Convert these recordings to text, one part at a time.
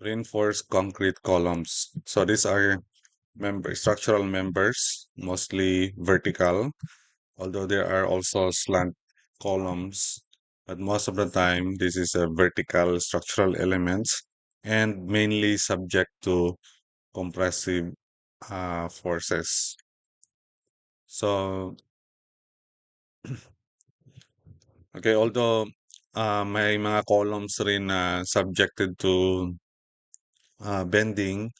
Reinforced concrete columns. So these are structural members, mostly vertical, although there are also slant columns. But most of the time, this is a vertical structural elements and mainly subject to compressive forces. So, okay, although may mga columns rin na subjected to bending,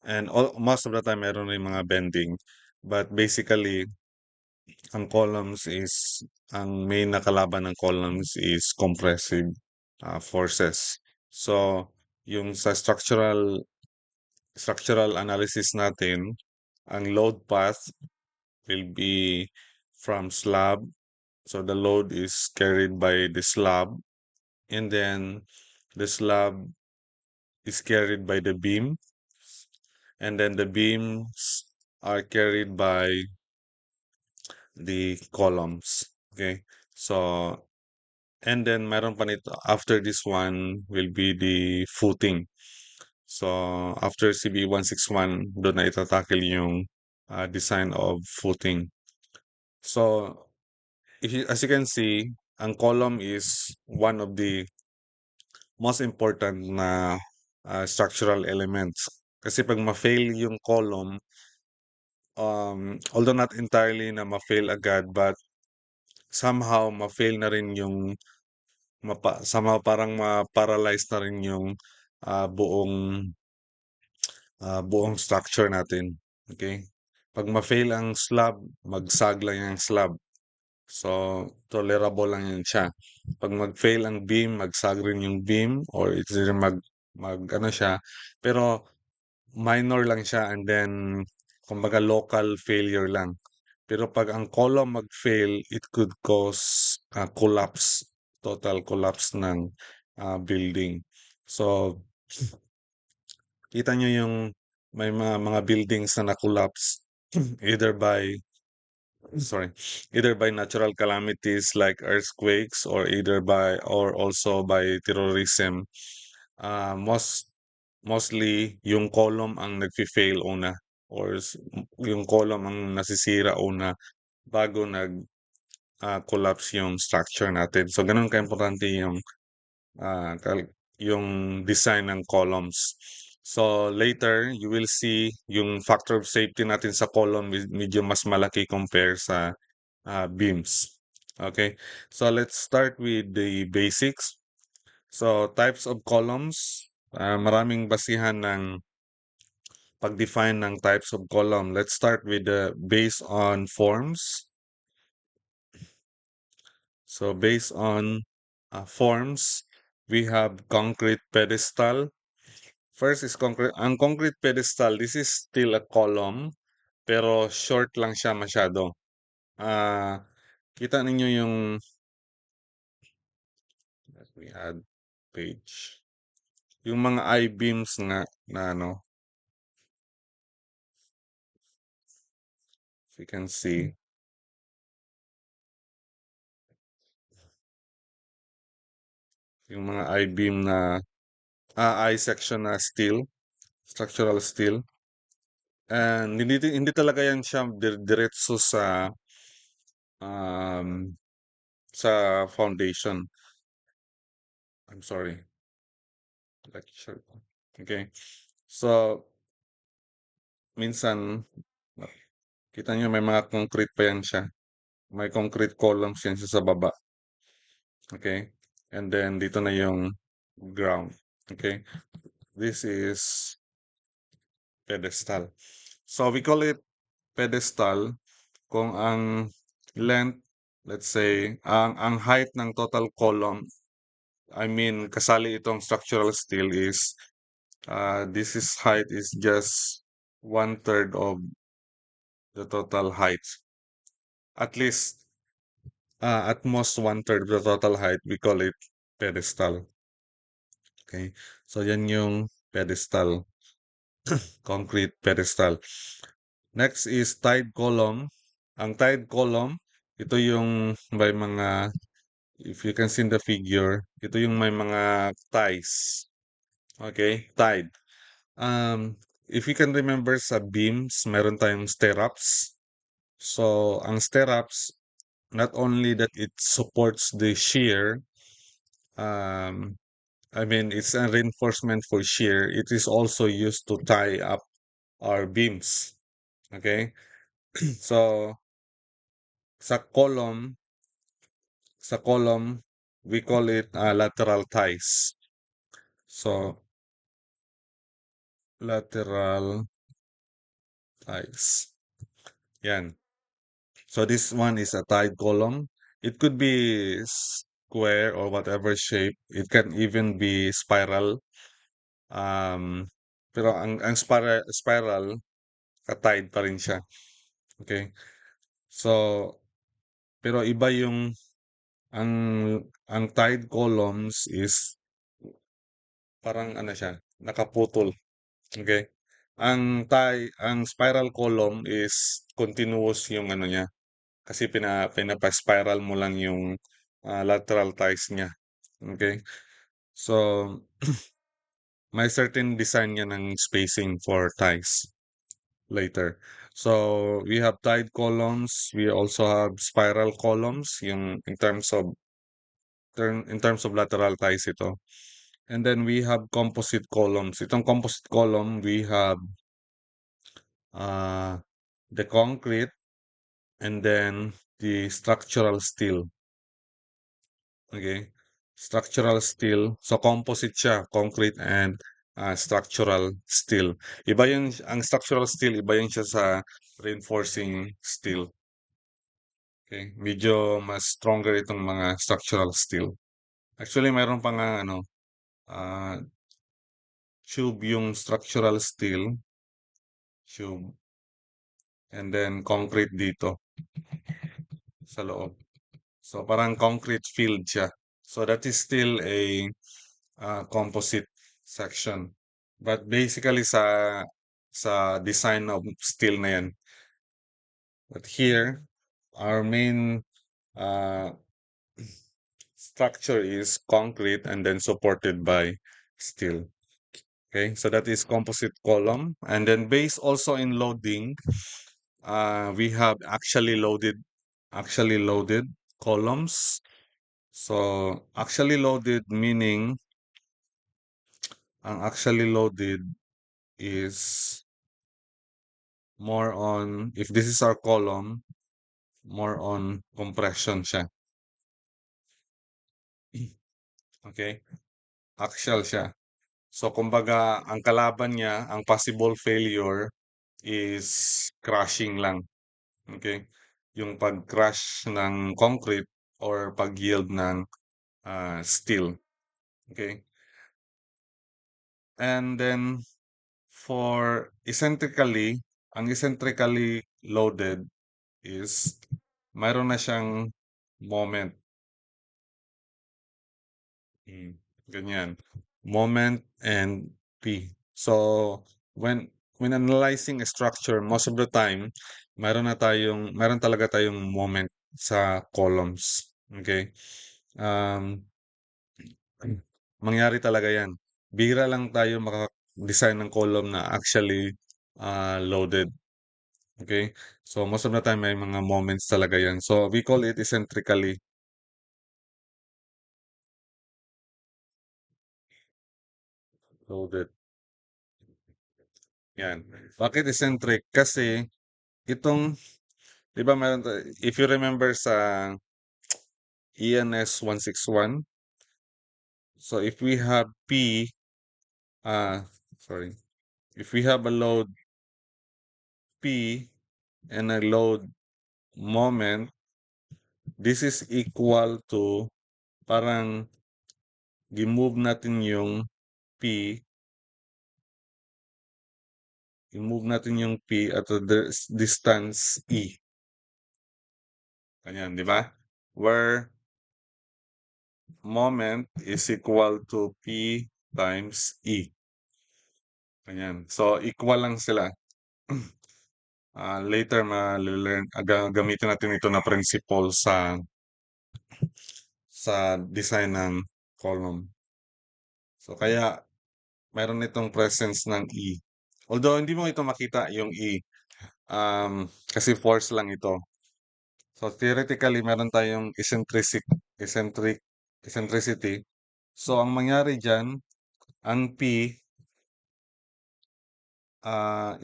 and most of the time meron rin mga bending. But basically, ang columns is, ang main na kalaban ng columns is compressive forces. So, yung sa structural analysis natin, ang load path will be from slab. So the load is carried by the slab, and then the slab is carried by the beam, and then the beams are carried by the columns. Okay. So, and then meron pa nito, after this one will be the footing. So, after CB 161, doon na itatakil yung design of footing. So, as you can see, ang column is one of the most important na structural elements. Kasi pag ma-fail yung column, although not entirely na ma-fail agad, but somehow ma-fail na rin yung somehow parang ma-paralyze na rin yung buong structure natin. Okay? Pag ma-fail ang slab, magsag lang yung slab. So, tolerable lang yan siya. Pag mag-fail ang beam, magsag rin yung beam, or it's either ano siya. Pero minor lang siya, and then kumbaga local failure lang. Pero pag ang column mag-fail, it could cause collapse, total collapse ng building. So, kita nyo yung may mga buildings na na-collapse either by, sorry, either by natural calamities like earthquakes, or either by, or also by terrorism. Mostly yung column ang nagfi-fail una, or yung column ang nasisira una bago collapse yung structure natin. So ganun ka-importante yung design ng columns. So later, you will see yung factor of safety natin sa column medyo mas malaki compare sa beams. Okay, so let's start with the basics. So types of columns, maraming basihan ng pag-define ng types of column. Let's start with the based on forms. So based on forms, we have concrete pedestal. First is concrete. Ang concrete pedestal, this is still a column, pero short lang siya masyado. Kita ninyo yung, let me add page. Yung mga I-beams nga na ano, if you can see. Yung mga I-beam na, I-section na steel, structural steel. And hindi talaga yan siya diretso um, sa foundation. I'm sorry. Lecture. Okay. So, minsan, kita nyo may mga concrete pa yan siya. May concrete columns yan siya sa baba. Okay. And then, dito na yung ground. Okay. This is pedestal. So, we call it pedestal kung ang length, let's say, ang height ng total column, I mean, kasali itong structural steel is, this is height is just 1/3 of the total height. At least, at most 1/3 of the total height, we call it pedestal. Okay, so yan yung pedestal, concrete pedestal. Next is tied column. Ang tied column, ito yung may mga, if you can see in the figure, ito yung may mga ties. Okay, tide. If you can remember sa beams, meron tayong stirrups. So, ang stirrups, not only that it supports the shear, um, I mean, it's a reinforcement for shear. It is also used to tie up our beams. Okay? So, sa column, we call it lateral ties. So, lateral ties. Yan. So this one is a tied column. It could be square or whatever shape. It can even be spiral. Um, pero ang spiral, ka-tied pa rin siya. Okay? So, pero iba yung ang ang tied columns is parang ano siya, nakaputol. Okay? Ang spiral column is continuous yung ano niya. Kasi pinapa-spiral mo lang yung lateral ties niya. Okay? So, may certain design niya ng spacing for ties later. So, we have tied columns. We also have spiral columns yung in terms of lateral ties ito. And then we have composite columns. Itong composite column, we have uh, the concrete and then the structural steel. Okay? Structural steel. So composite siya, concrete and structural steel. Iba yun, ang structural steel, iba yun siya sa reinforcing steel. Okay? Medyo mas stronger itong mga structural steel. Actually, mayroon pa nga ano, uh, tube yung structural steel, tube, and then concrete dito sa loob. So parang concrete field siya. So that is still a composite section. But basically sa design of steel na yan. But here, our main uh, structure is concrete and then supported by steel. Okay, so that is composite column. And then based also in loading, we have actually loaded columns. So actually loaded meaning ang actually loaded is more on, if this is our column, more on compression siya. Okay? Axial siya. So, kumbaga, ang kalaban niya, ang possible failure is crushing lang. Okay? Yung pag-crush ng concrete or pag-yield ng steel. Okay? And then, for eccentrically, ang eccentrically loaded is mayroon na siyang moment. Ganyan. Moment and P. So, when analyzing a structure, most of the time, meron talaga tayong moment sa columns. Okay? Um, mangyari talaga yan. Bihira lang tayo maka-design ng column na actually loaded. Okay? So, most of the time, may mga moments talaga yan. So, we call it eccentrically loaded. Yan. Bakit eccentric? Kasi itong, di ba if you remember sa ENS 161, so if we have P, uh, sorry, if we have a load P and a load moment, this is equal to parang i-move natin yung P, i-move natin yung P at the distance E. Ganyan, di ba? Where moment is equal to P times E. Ganyan. So, equal lang sila. Later, gamitin natin ito na principle sa design ng column. So, kaya meron itong presence ng E. Although hindi mo ito makita yung E, kasi force lang ito. So theoretically, meron tayong eccentricity. So ang mangyari diyan, ang P,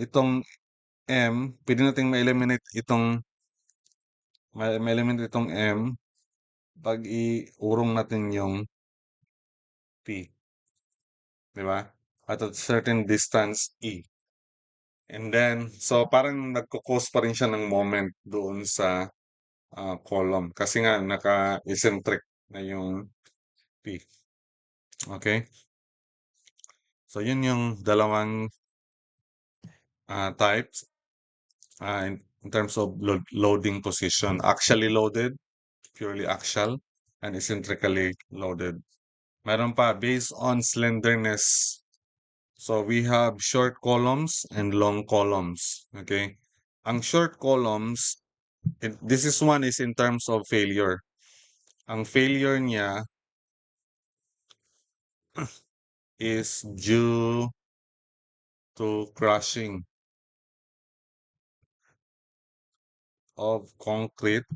itong M, pwede nating ma-eliminate ma-eliminate itong M pag iurong natin yung P, di ba? At a certain distance E. And then, so parang nagko-cause pa rin siya ng moment doon sa column kasi nga naka-eccentric na yung P. Okay? So yun yung dalawang types in terms of loading position. Axially loaded, purely axial, and eccentrically loaded. Meron pa, based on slenderness. So we have short columns and long columns. Okay? Ang short columns, this is one is in terms of failure. Ang failure niya is due to crushing of concrete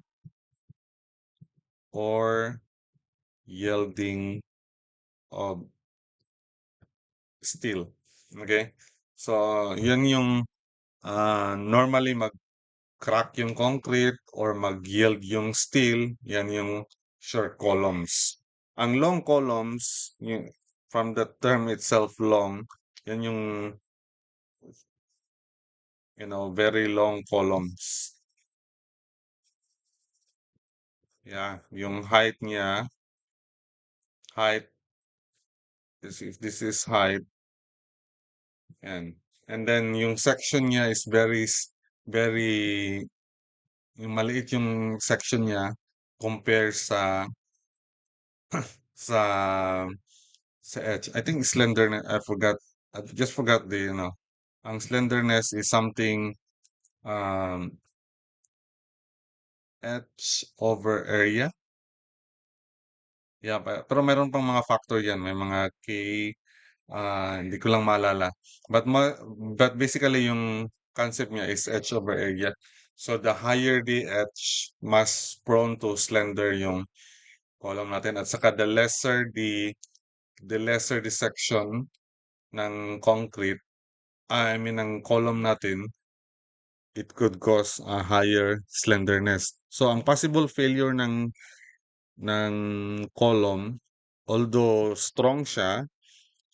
or yielding of steel. Okay? So, yun yung normally mag-crack yung concrete or mag-yield yung steel, yan yung short columns. Ang long columns, from the term itself long, yan yung very long columns. Yeah, yung height niya, if this is height, and then yung section niya is very, yung maliit yung section niya compare sa sa edge. I think slenderness, I just forgot ang slenderness is something um edge over area. Yeah, pero meron pang mga factor yan. May mga K, hindi ko lang maalala. But basically yung concept niya is edge over area. So the higher the edge, mas prone to slender yung column natin. At saka the lesser the section ng concrete, I mean ng column natin, it could cause a higher slenderness. So ang possible failure ng column, although strong siya,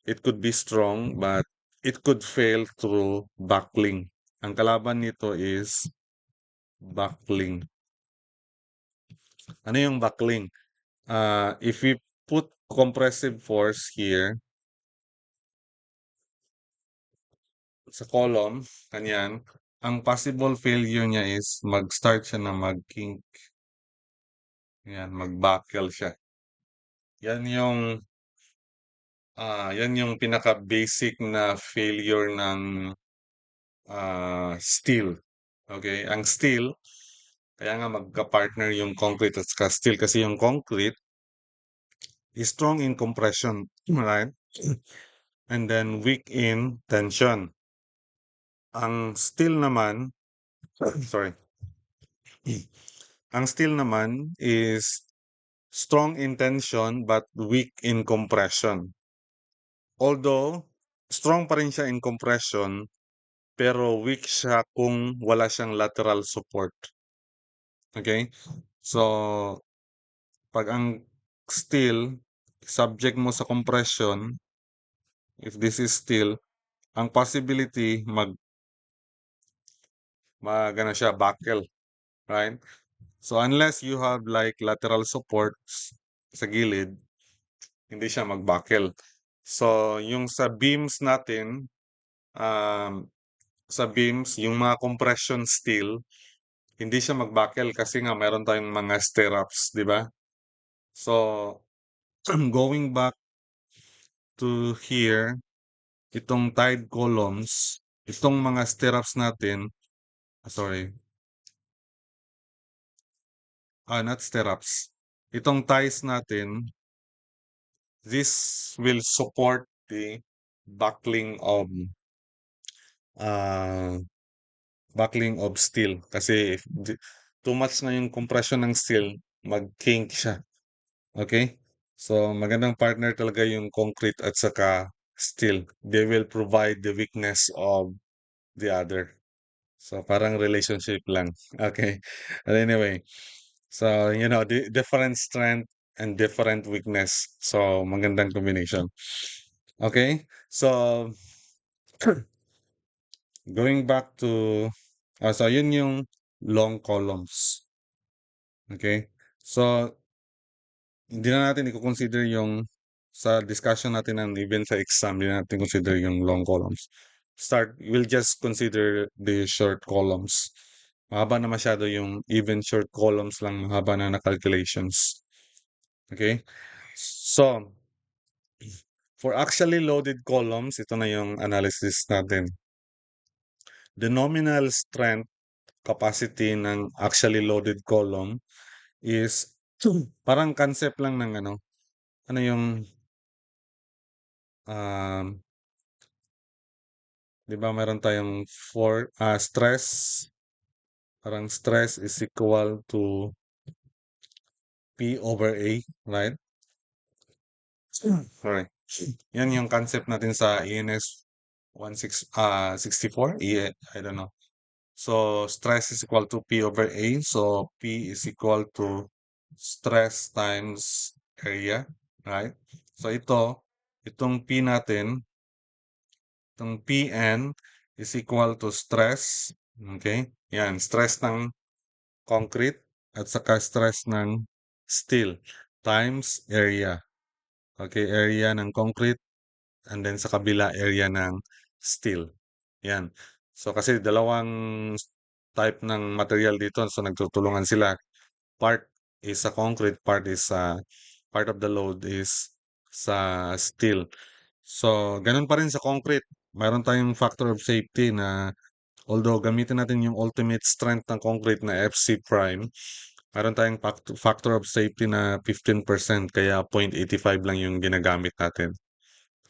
it could be strong, but it could fail through buckling. Ang kalaban nito is buckling. Ano yung buckling? If we put compressive force here sa column, kanyan, ang possible failure niya is mag-start siya na mag-kink. Yan, mag-buckle siya. Yan yung pinaka-basic na failure ng steel. Okay? Ang steel, kaya nga magka-partner yung concrete at saka steel kasi yung concrete is strong in compression, right? And then weak in tension. Ang steel naman, sorry. Ang steel naman is strong in tension but weak in compression. Although strong pa rin siya in compression, pero weak siya kung wala siyang lateral support. Okay? So, pag ang steel, subject mo sa compression, if this is steel, ang possibility ano siya, buckle, right? So, unless you have like lateral supports sa gilid, hindi siya mag-buckle. So, yung sa beams natin, yung mga compression steel, hindi siya mag-buckle kasi nga meron tayong mga stirrups, di ba? So, going back to here, itong tied columns, itong mga stirrups natin, sorry, not stirrups. Itong ties natin, this will support buckling of ah, buckling of steel. Kasi if too much na yung compression ng steel, mag-kink siya. Okay? So, magandang partner talaga yung concrete at saka steel. They will provide the weakness of the other. So, parang relationship lang. Okay? But anyway, so, different strength and different weakness. So, magandang combination. Okay? So, going back to, so yun yung long columns. Okay? So, hindi na natin i-consider yung sa discussion natin and even sa exam, hindi na natin consider yung long columns. We'll just consider the short columns. Mahaba na masyado yung even short columns lang, mahaba na calculations. Okay? So, for actually loaded columns, ito na yung analysis natin. The nominal strength capacity ng actually loaded column is parang concept lang ng ano yung um, 'di ba meron tayong stress, parang stress is equal to P over A, right? Sorry. Yan yung concept natin sa ENS 64, I don't know. So, stress is equal to P over A. So, P is equal to stress times area, right? So, itong P natin, itong Pn is equal to stress. Okay? Yan, stress ng concrete at saka stress ng steel times area. Okay, area ng concrete and then sa kabila area ng steel. Yan. So kasi dalawang type ng material dito so nagtutulungan sila. Part is sa concrete, part of the load is sa steel. So ganun pa rin sa concrete. Mayroon tayong factor of safety na although gamitin natin yung ultimate strength ng concrete na FC prime, meron tayong factor of safety na 15% kaya 0.85 lang yung ginagamit natin.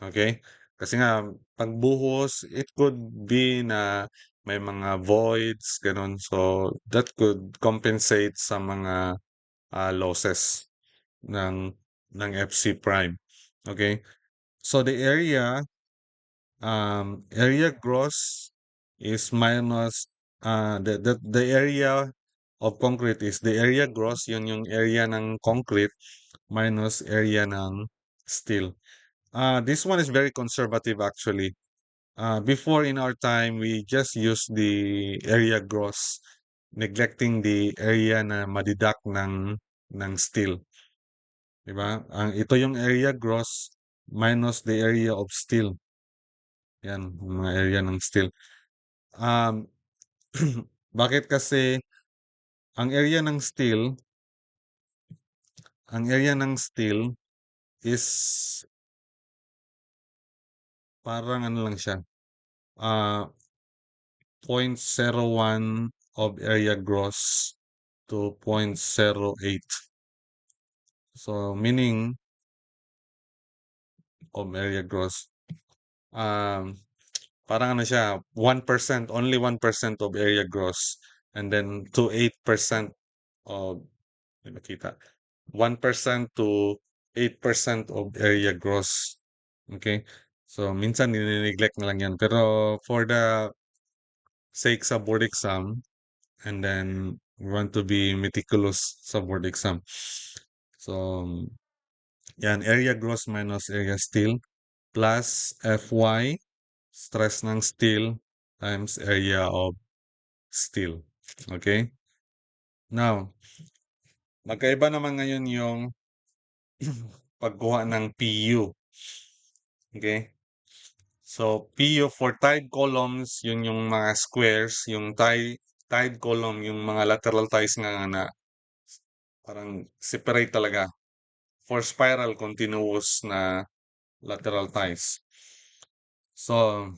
Okay? Kasi nga, pagbuhos, it could be na may mga voids, ganun. So, that could compensate sa mga losses ng, ng FC prime. Okay? So, area gross is minus, the area of concrete is the area gross, yun yung area ng concrete minus area ng steel. This one is very conservative actually. Before in our time, we just use the area gross, neglecting the area na madidak ng steel. Diba? Ito yung area gross minus the area of steel. Yan, mga area ng steel. Um, bakit kasi ang area ng steel is parang ano lang siya. Uh, 0.01 of area gross to 0.08. So, meaning of area gross, um, parang ano siya, 1%, only 1% of area gross, and then to 8% of, hindi makita, 1% to 8% of area gross. Okay? So, minsan ninineglect na lang yan. Pero for the sake sa board exam, and then we want to be meticulous sa board exam. So, yan, area gross minus area steel plus Fy, stress ng steel times area of steel. Okay? Now, magkaiba naman ngayon yung pagkuha ng PU. Okay? So, PU for tied columns, yun yung mga squares, yung tied column, yung mga lateral ties nga na parang separate talaga. For spiral, continuous na lateral ties. So,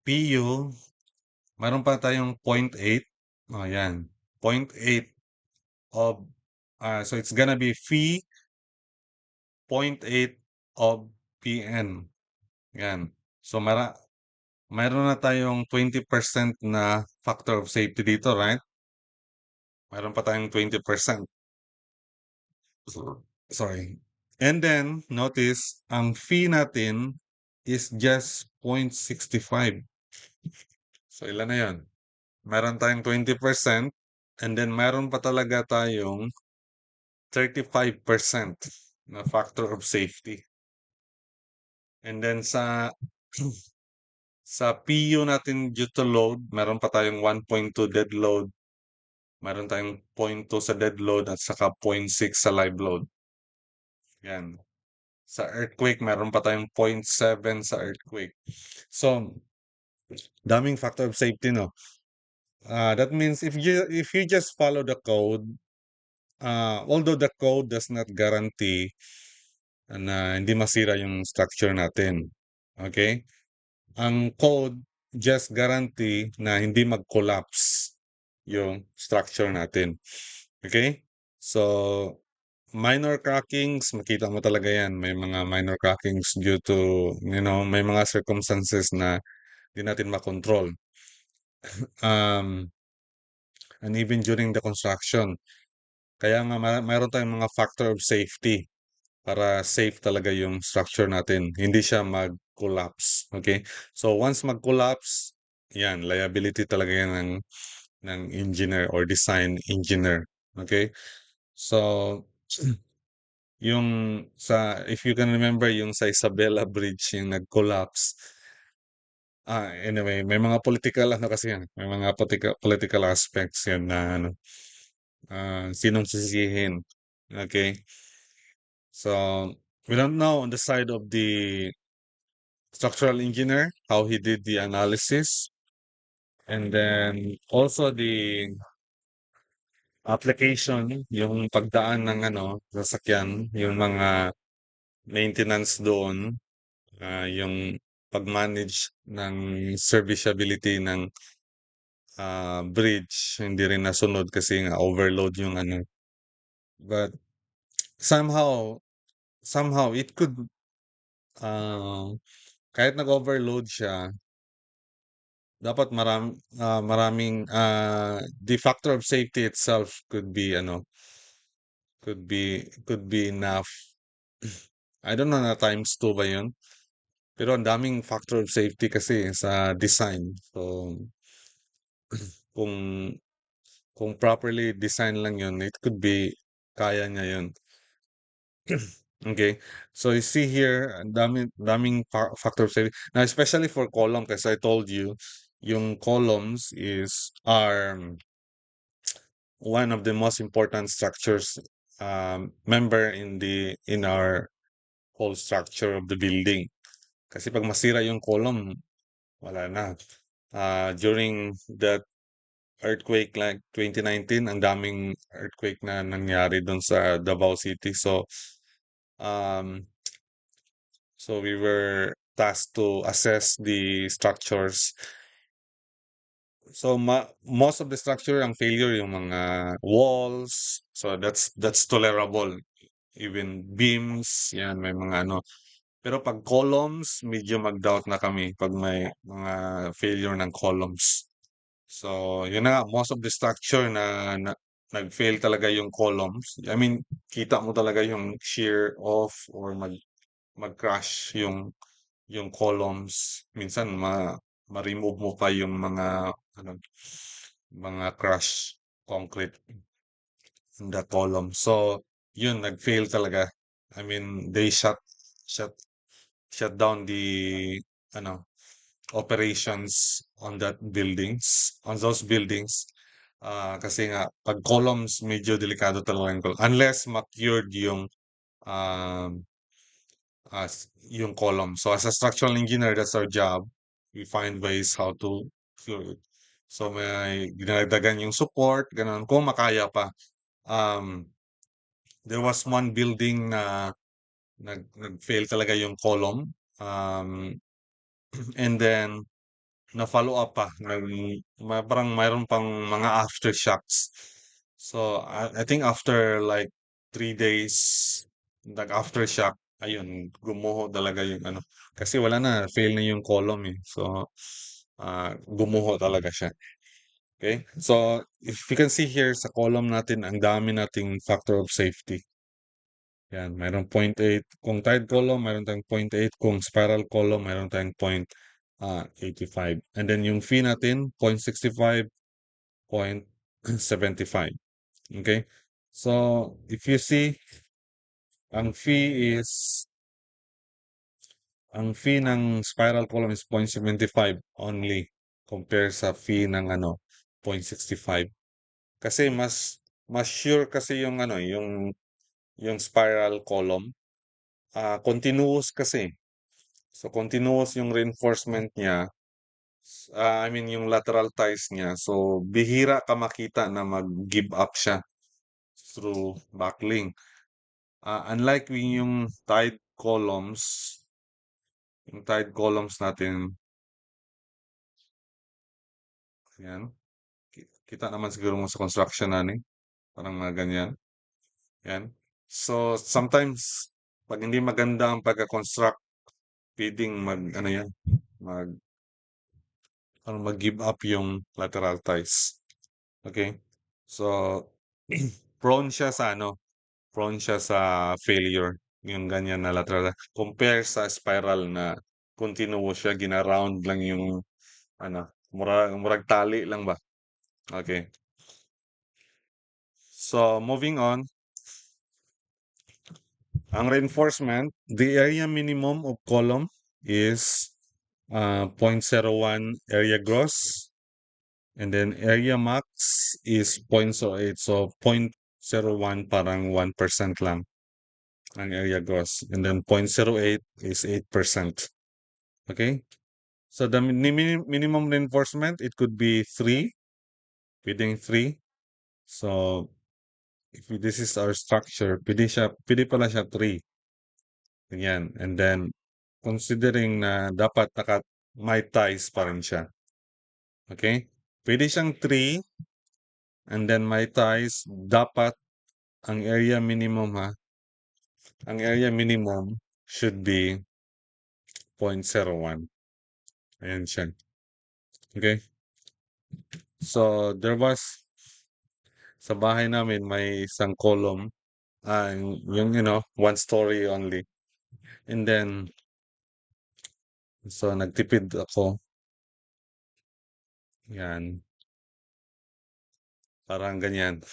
PU, mayroon pa tayong 0.8. Oh, yan. 0.8 of, so it's gonna be phi 0.8 of Pn. Yan. So, mayroon na tayong 20% na factor of safety dito, right? Mayroon pa tayong 20%. Sorry. And then, notice, ang fee natin is just 0.65. So, ilan na yun? Meron tayong 20% and then meron pa talaga tayong 35% na factor of safety. And then sa PU natin due to load, meron pa tayong 1.2 dead load. Meron tayong 0.2 sa dead load at saka 0.6 sa live load. Yan. Sa earthquake, meron pa tayong 0.7 sa earthquake. So, daming factor of safety, no? That means if you just follow the code, although the code does not guarantee na hindi masira yung structure natin. Okay? Ang code just guarantee na hindi mag-collapse yung structure natin. Okay? So, minor crackings, makita mo talaga yan. May mga minor crackings due to, may mga circumstances na hindi natin makontrol. And even during the construction. Kaya nga mayroon tayong mga factor of safety para safe talaga yung structure natin. Hindi siya mag-collapse. Okay? So once mag-collapse, yan, liability talaga yan ng engineer or design engineer. Okay? So if you can remember yung sa Isabela Bridge yung nag-collapse. Anyway, may mga political kasi yan. May mga political aspects yan na sinong sisihin. Okay? So, we don't know on the side of the structural engineer how he did the analysis. And then also the application, yung pagdaan ng sasakyan, yung mga maintenance doon, yung pag-manage ng serviceability ng bridge, hindi rin nasunod kasi nga overload yung But somehow it could kahit nag-overload siya, dapat maraming the factor of safety itself could be enough. I don't know na times 2 ba yun? Pero ang daming factor of safety kasi sa design. So kung kung properly design lang yun, it could be kaya niya yun. Okay. So you see here, ang daming factor of safety. Now, especially for column, kasi I told you, yung columns are one of the most important structures member in our whole structure of the building. Kasi pag masira yung column, wala na. During that earthquake like 2019, ang daming earthquake na nangyari doon sa Davao City. Um, so we were tasked to assess the structures. So most of the structure ang failure yung mga walls. So that's tolerable. Even beams, yan may mga Pero pag columns, medyo mag-doubt na kami pag may mga failure ng columns. So, yun na nga, most of the structure na nag-fail talaga yung columns. I mean, kita mo talaga yung shear off or mag-crash yung columns. Minsan ma-remove mo pa yung mga crush concrete in the column. So, yun, nag-fail talaga. I mean, they shut shut down the ano operations on those buildings. Kasi nga, pag columns, medyo delikado talaga yung column. Unless ma-cured um, yung column. So as a structural engineer, that's our job. We find ways how to cure it. So may dinagdagan yung support, ganun, kung makaya pa. Um, there was one building na nag-fail talaga yung column. And then, na-follow up pa. Parang mayroon pang mga aftershocks. So, I think after like 3 days, nag-aftershock. ayun, gumuho talaga yung ano. Kasi wala na, fail na yung column eh. So, gumuho talaga siya. Okay? So, if you can see here sa column natin, ang dami nating factor of safety. Yan, mayroong 0.8. Kung tied column, mayroon tayong 0.8. Kung spiral column, mayroon tayong 0.85. And then yung fee natin, 0.65, 0.75. Okay? So, if you see, ang fee is, ang fee ng spiral column is 0.75 only compare sa fee ng ano, 0.65. Kasi mas sure kasi yung ano, yung spiral column, continuous kasi. So continuous yung reinforcement niya, I mean yung lateral ties niya. So bihira ka makita na mag-give up siya through backlink. Unlike yung tied columns natin, yan. Kita naman siguro mo sa construction natin, parang mga ganyan. Yan. So sometimes pag hindi maganda ang pagka-construct, pwedeng ano yan, mag mag-give up yung lateral ties. Okay? So, prone siya sa ano, prone siya sa failure, yung ganyan na lateral. Compare sa spiral na continuous siya, gina-round lang yung ano, murag tali lang ba? Okay. So, moving on, ang reinforcement, the area minimum of column is 0.01 area gross. And then area max is 0.08. So 0.01 parang 1% lang ang area gross. And then 0.08 is 8%. Okay? So the minimum reinforcement, it could be 3, pwedeng 3. So if this is our structure, pwede pala siya 3. Ganyan. And then considering na dapat may ties pa rin siya. Okay? Pwede siyang 3 and then may ties. Dapat ang area minimum ang area minimum should be 0.01. Ayan siya. Okay? So, sa bahay namin, may isang column, yung, one story only. And then, so, nagtipid ako. Yan. Parang ganyan.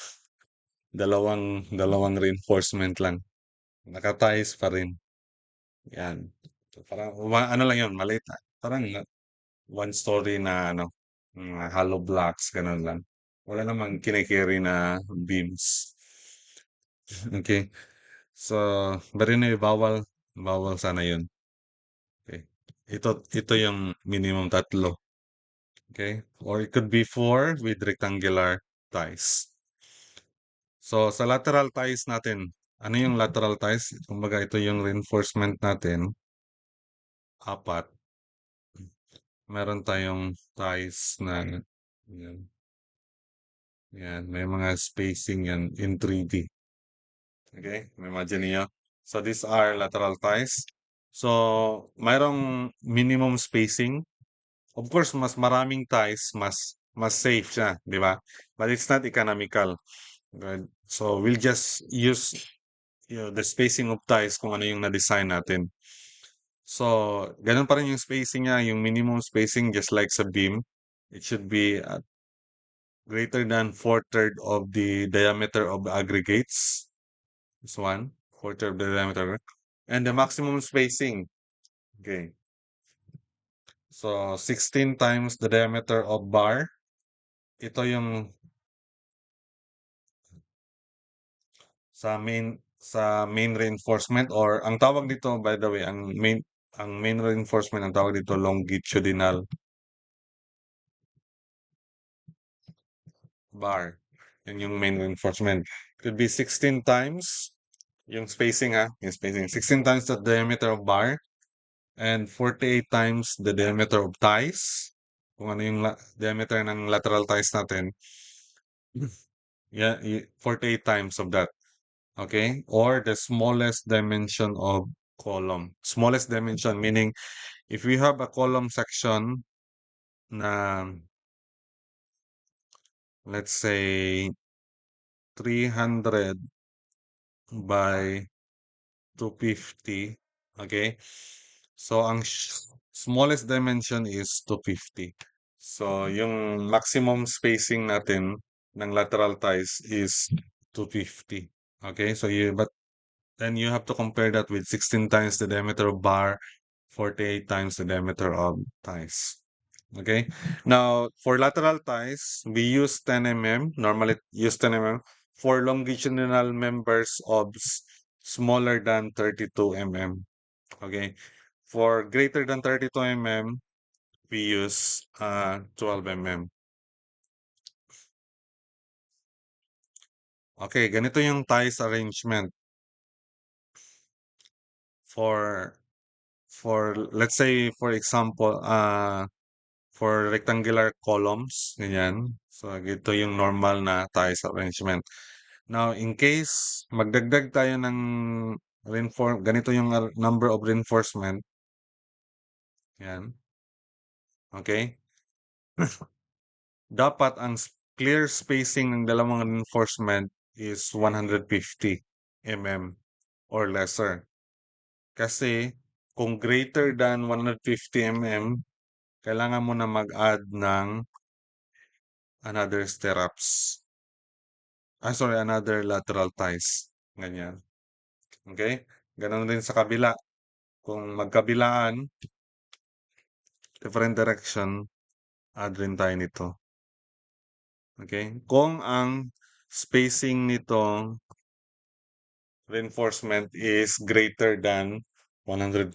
Dalawang reinforcement lang. Nakatais pa rin. Yan. So, parang, ano lang yun, maliit. Parang one story na, hollow blocks, ganun lang. Wala namang kinikerry na beams. Okay. So, but anyway, bawal sana yun. Okay. Ito yung minimum tatlo. Okay. Or it could be 4 with rectangular ties. So, sa lateral ties natin, ano yung lateral ties? Kumbaga, ito yung reinforcement natin. 4. Meron tayong ties na yan. Yan, may mga spacing yan in 3D. Okay, imagine niyo. So these are lateral ties. So mayroong minimum spacing. Of course, mas maraming ties, mas safe siya, di ba? But it's not economical. Right? So we'll just use the spacing of ties kung ano yung na-design natin. So, ganun pa rin yung spacing niya, yung minimum spacing just like sa beam. It should be greater than 4/3 of the diameter of the aggregates. This one, 4/3 of the diameter. And the maximum spacing. Okay. So, 16 times the diameter of bar. Ito yung sa main reinforcement or ang tawag dito by the way, ang main reinforcement ang tawag dito longitudinal bar. Yan yung main reinforcement. Could be 16 times yung spacing yung spacing. 16 times the diameter of bar and 48 times the diameter of ties. Kung ano yung diameter ng lateral ties natin. Yeah, 48 times of that. Okay? Or the smallest dimension of column. Smallest dimension, meaning if we have a column section na, let's say, 300 by 250, okay? So, ang smallest dimension is 250. So, yung maximum spacing natin ng lateral ties is 250. Okay, so but then you have to compare that with 16 times the diameter of bar, 48 times the diameter of ties. Okay, now for lateral ties, we use 10 mm, normally use 10 mm. For longitudinal members of smaller than 32 mm. Okay, for greater than 32 mm, we use 12 mm. Okay, ganito yung ties arrangement for let's say for example for rectangular columns ganyan. So ito yung normal na ties arrangement. Now in case magdagdag tayo ng ganito yung number of reinforcement. Yan. Okay? Dapat ang clear spacing ng dalawang reinforcement is 150 mm or lesser. Kasi kung greater than 150 mm, kailangan mo na mag-add ng another stirrups. Sorry, another lateral ties. Ganyan. Okay? Ganon din sa kabila. Kung magkabilaan, different direction, add rin tayo nito. Okay? Kung ang spacing nitong reinforcement is greater than 150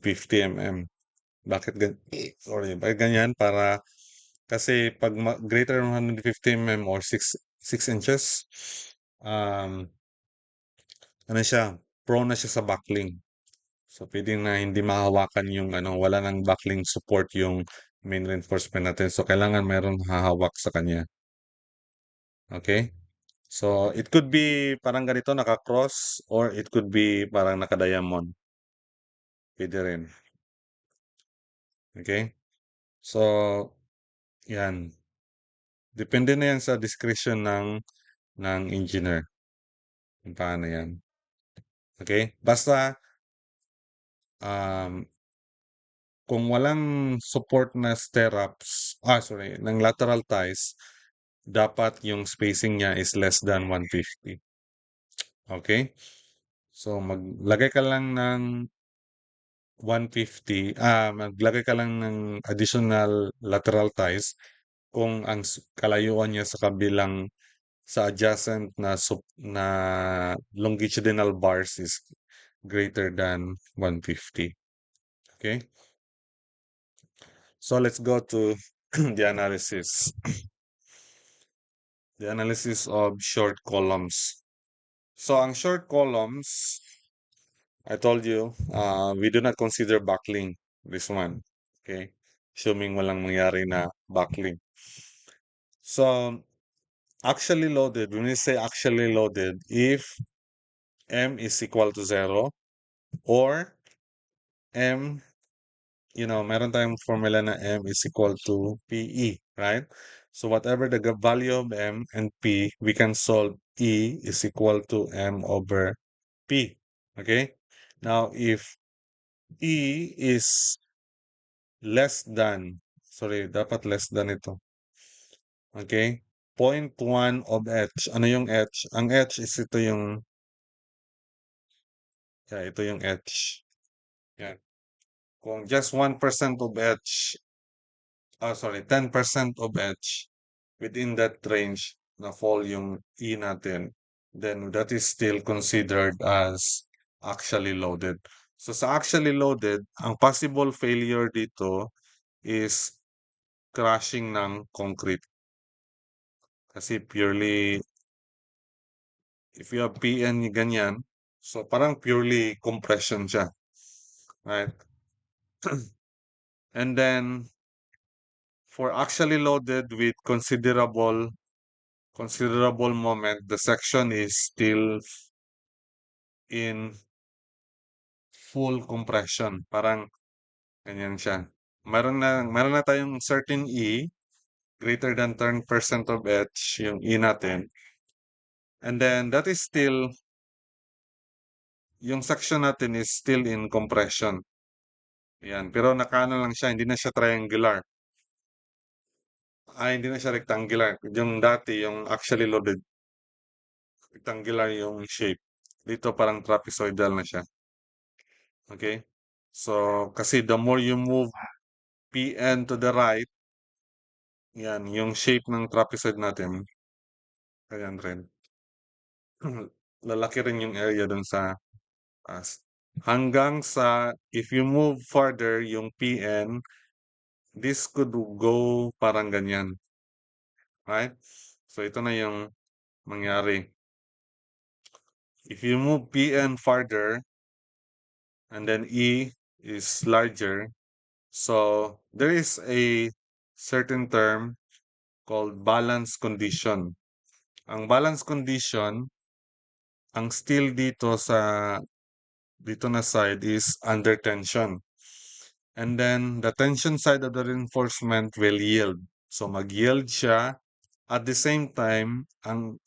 mm. Bakit sorry, bakit ganyan? Para kasi pag greater than 150 mm or 6 inches, um, ano siya, prone na siya sa buckling. So, pwede na hindi mahawakan yung wala nang buckling support yung main reinforcement natin. So, kailangan mayroong hahawak sa kanya. Okay? So, it could be parang ganito, naka-cross, or it could be parang naka-diamond. Pwede rin. Okay? So, yan. Depende na yan sa discretion ng engineer. Kung paano yan. Okay? Basta, um, kung walang support na stirrups, sorry, ng lateral ties, dapat yung spacing niya is less than 150. Okay? So, maglagay ka lang ng 150, maglagay ka lang ng additional lateral ties kung ang kalayuan niya sa kabilang sa adjacent na longitudinal bars is greater than 150. Okay? So let's go to the analysis. The analysis of short columns. So ang short columns, I told you, we do not consider buckling this one. Okay? Assuming walang mangyari na buckling. So, actually loaded, when we say actually loaded, if M is equal to 0 or M, meron tayong formula na M is equal to PE, right? So whatever the value of M and P, we can solve E is equal to M over P. Okay? Now, if E is less than, sorry, dapat less than ito. Okay? 0.1 of H. Ano yung H? Ang H is ito yung, ito yung H. Yan. Kung just 1% of H, sorry, 10% of H, within that range na fall yung E natin, then that is still considered as actually loaded. So sa actually loaded, ang possible failure dito is crushing ng concrete. Kasi purely, if you have PN ganyan, so parang purely compression siya. Right? And then, for actually loaded with considerable moment, the section is still in full compression. Parang ganyan siya. Meron na tayong certain E greater than 10% of H, yung E natin. And then that is still, yung section natin is still in compression. Yan. Pero nakaano lang siya, hindi na siya triangular. Hindi na siya rectangular. Yung dati, yung actually loaded, rectangular yung shape. Dito parang trapezoidal na siya. Okay? So, kasi the more you move PN to the right, yan, yung shape ng trapezoid natin, ayan rin. Lalaki rin yung area dun sa taas. Hanggang sa, if you move further, yung PN, this could go parang ganyan. Right? So, ito na yung mangyari. If you move PN farther, and then E is larger, so there is a certain term called balance condition. Ang balance condition, ang steel dito na side is under tension. And then the tension side of the reinforcement will yield. So mag-yield siya. At the same time, ang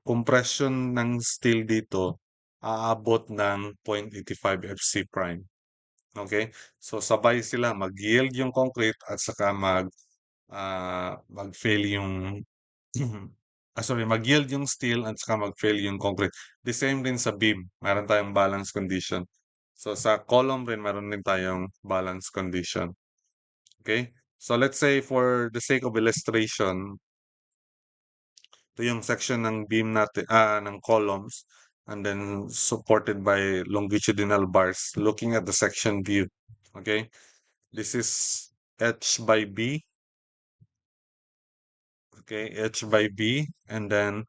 compression ng steel dito aabot ng 0.85 FC prime. Okay? So sabay sila mag-yield yung concrete at saka mag-fail yung sorry, mag-yield yung steel at saka mag-fail yung concrete. The same din sa beam, meron tayong balance condition. So sa column rin meron din tayong balance condition. Okay? So let's say for the sake of illustration, ito yung section ng beam natin, ng columns, and then supported by longitudinal bars looking at the section view. Okay? This is H by B. Okay, H by B. And then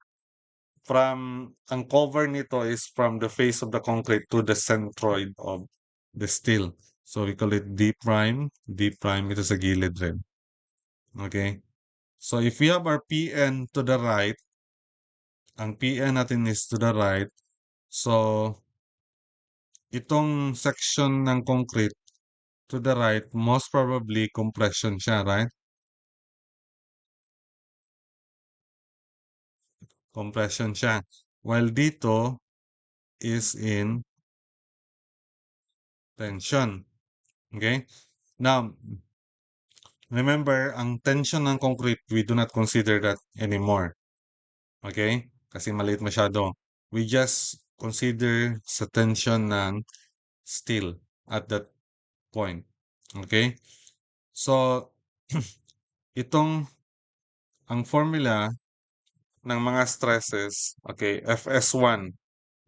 ang cover nito is from the face of the concrete to the centroid of the steel. So we call it D prime. D prime ito sa gilid rin. Okay? So if we have our PN to the right, ang PN natin is to the right. So itong section ng concrete to the right, most probably compression siya, right? Compression siya. While dito is in tension. Okay? Now, remember, ang tension ng concrete, we do not consider that anymore. Okay? Kasi maliit masyado. We just consider sa tension ng steel at that point. Okay? So, ang formula ng mga stresses, okay, FS1,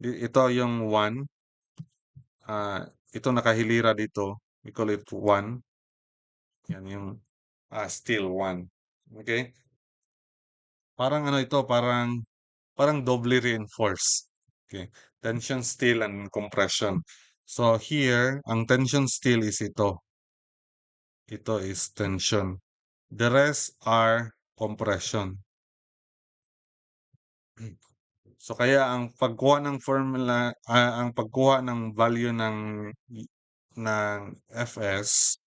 ito yung 1, ito nakahilira dito, we call it 1, yan yung steel 1, okay? Parang ano ito, parang doubly reinforced, okay? Tension steel and compression. So here, ang tension steel is ito is tension. The rest are compression. So kaya ang pagkuha ng formula, ang pagkuha ng value ng Fs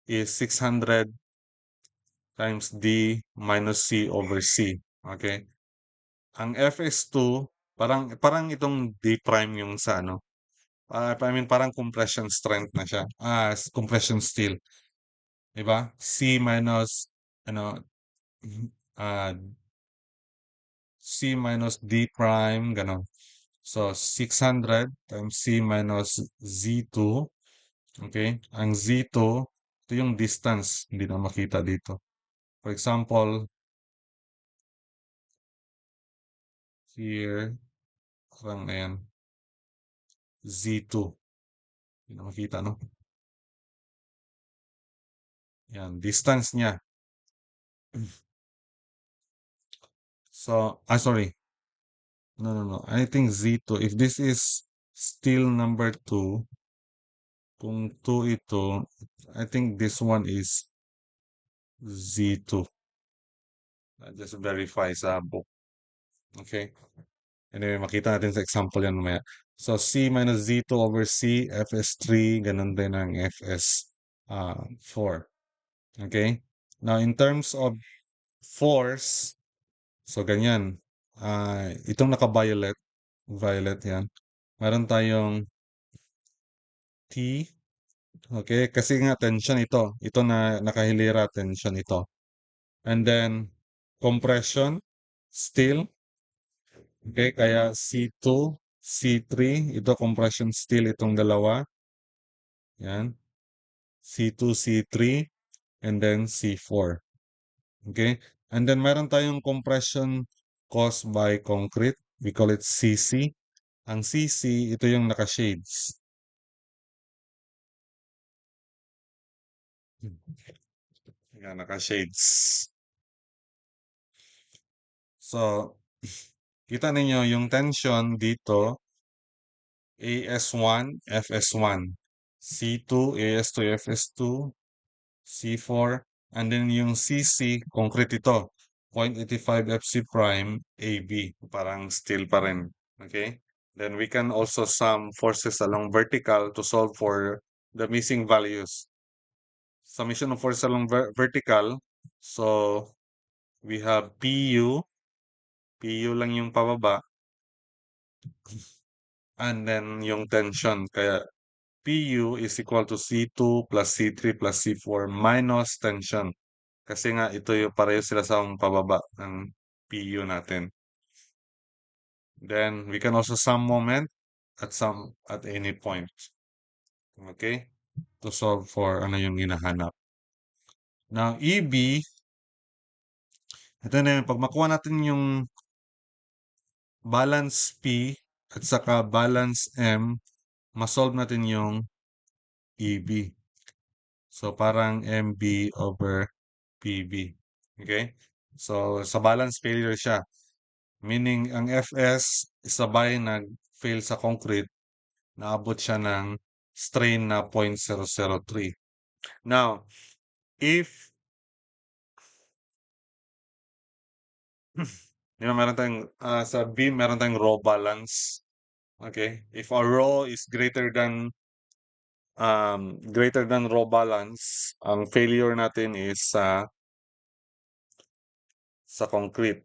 is 600 times D minus C over C. Okay? Ang Fs2, parang itong D prime yung sa ano. I mean parang compression strength na siya. Compression steel, 'di ba? C minus ano ah C minus D prime ganun. So 600 times C minus Z2. Okay? Ang Z2, ito yung distance, hindi na makita dito. For example, here, parang ayan, Z2. Hindi na makita, no? Yan, distance niya. So, sorry. No. I think Z2. If this is still number 2, kung 2 ito, I think this one is Z2. Just verify sa book. Okay? Anyway, makita natin sa example yan mamaya. So, C minus Z2 over C, Fs3, ganun din ang Fs4. Okay? Now, in terms of force, so ganyan. Itong naka-violet, violet yan. Meron tayong T, okay? Kasi nga tension ito. Ito na nakahilera, tension ito. And then, compression, steel. Okay, kaya C2, C3, ito compression steel itong dalawa. Yan. C2, C3, and then C4. Okay? And then meron tayong compression caused by concrete. We call it CC. Ang CC, ito yung naka-shades. Yan, naka-shades. So, kita ninyo yung tension dito, AS1, FS1. C2, AS2, FS2, C4, and then yung CC, concrete ito. 0.85 FC prime AB. Parang steel pa rin. Okay? Then we can also sum forces along vertical to solve for the missing values. Summation of forces along vertical. So, we have PU. PU lang yung pababa. And then yung tension. Kaya PU is equal to C2 plus C3 plus C4 minus tension. Kasi nga ito yung pareho sila sa pababa ng PU natin. Then we can also sum moment at any point. Okay? To solve for ano yung hinahanap. Now, EB, ito na yun, pag makuha natin yung balance P at saka balance M, masolve natin yung EB. So, parang MB over PB. Okay? So, sa balance failure siya. Meaning, ang Fs, sabay nag-fail sa concrete, naabot siya ng strain na 0.003. Now, if, di ba meron tayong, sa beam, meron tayong raw balance. Okay? If our raw is greater than raw balance, ang failure natin is sa concrete.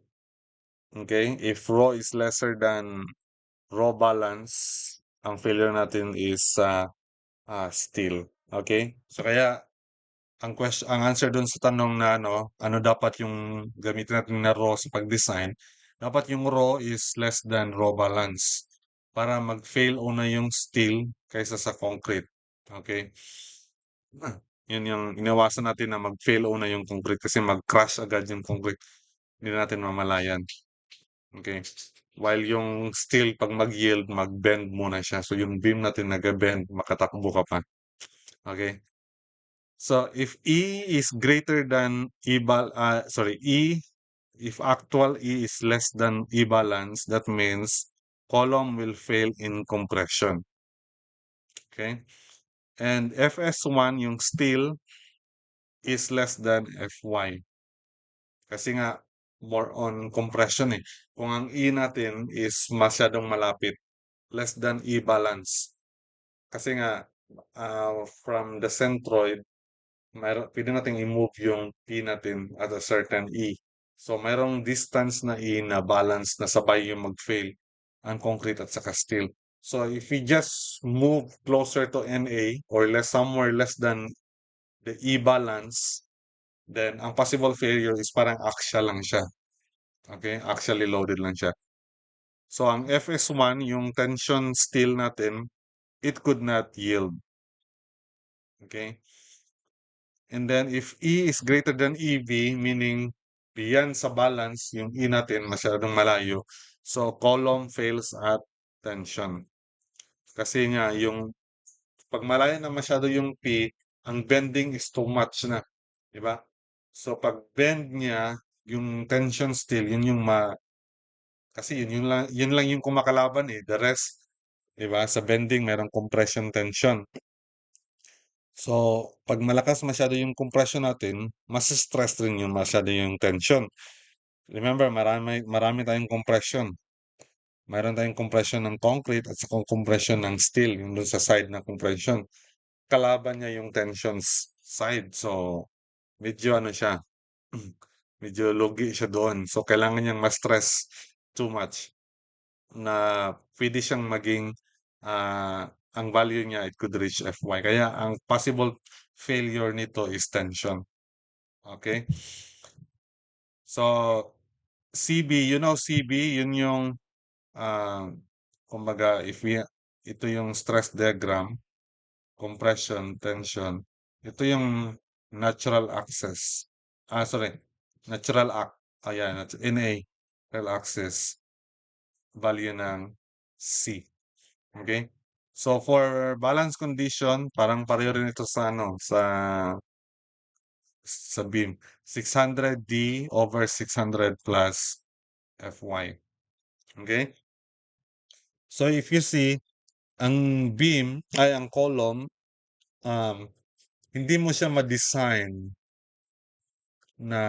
Okay? If raw is lesser than raw balance, ang failure natin is steel. Okay? So kaya ang answer dun sa tanong na ano dapat yung gamitin natin na raw sa pag-design, dapat yung raw is less than raw balance para mag-fail una yung steel kaysa sa concrete. Okay? Yun yung inawasan natin na mag-fail una yung concrete kasi mag-crash agad yung concrete. Hindi natin mamalayan. Okay? While yung steel, pag mag-yield, mag-bend muna siya. So yung beam natin nag-bend, makatakbo ka pa. Okay? So if E is greater than if actual E is less than E balance, that means column will fail in compression. Okay? And FS1, yung steel, is less than FY. Kasi nga, more on compression eh. Kung ang E natin is masyadong malapit, less than E balance. Kasi nga, from the centroid, pwede natin i-move yung P natin at a certain E. So, mayroong distance na E na balance na sabay yung mag-fail ang concrete at saka steel. So, if we just move closer to NA or somewhere less than the E balance, then ang possible failure is parang axial lang siya. Okay? Axially loaded lang siya. So, ang FS1, yung tension steel natin, it could not yield. Okay? And then if E is greater than EV, meaning beyond sa balance, yung E natin masyadong malayo. So, column fails at tension. Kasi nga, yung pag malayo na masyado yung P, ang bending is too much na. Di ba? So, pag bend niya, yung tension still, kasi yun lang yung kumakalaban eh. The rest, di ba? Sa bending, merong compression tension. So, pag malakas masyado yung compression natin, mas stress rin yung masyado yung tension. Remember, marami tayong compression. Mayroon tayong compression ng concrete at saka compression ng steel, yung dun sa side na compression. Kalaban niya yung tensions side. So, medyo ano siya, medyo lugi siya doon. So, kailangan niyang ma-stress too much na pwede siyang maging ang value niya it could reach Fy. Kaya ang possible failure nito is tension. Okay? So, CB, CB, yun yung ah, kumbaga ito yung stress diagram, compression, tension. Ito yung natural axis. Sorry, natural ayan, NA, natural axis, value ng C. Okay? So for balance condition, parang pareho rin ito sa sa beam. 600D over 600 plus Fy. Okay? So if you see, ang beam ay ang column, um, hindi mo siya ma-design na